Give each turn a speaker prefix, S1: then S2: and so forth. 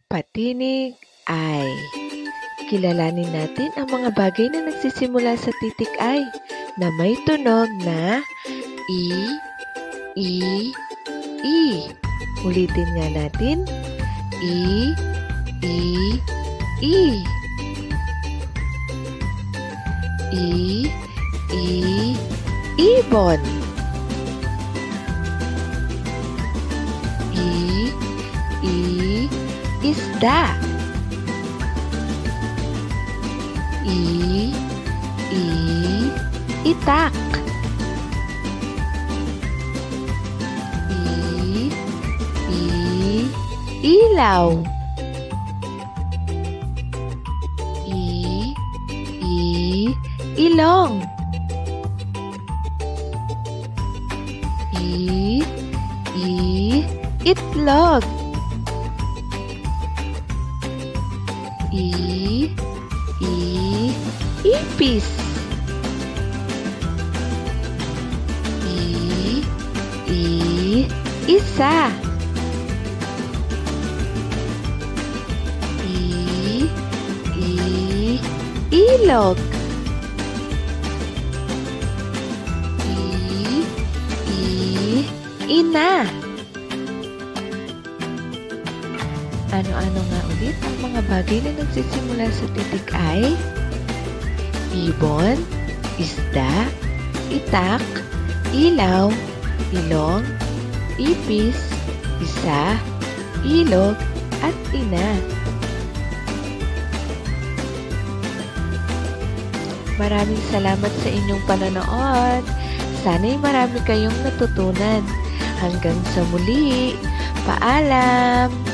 S1: Patinig ay. Kilalanin natin ang mga bagay na nagsisimula sa titik ay na may tunog na I, I, I. Ulitin nga natin. I, I, I. I, I, ibon. I, I, isda. I, I, itak. I, I, ilaw. I, I, ilong. I, I, itlog. I, I, ipis. I, I, isa. I, I, ilog. I, I, ina. Ano-ano nga ulit ang mga bagay na nagsisimula sa titik ay ibon, isda, itak, ilaw, ilong, ipis, isa, ilog, at ina. Maraming salamat sa inyong panonood. Sana'y marami kayong natutunan. Hanggang sa muli. Paalam!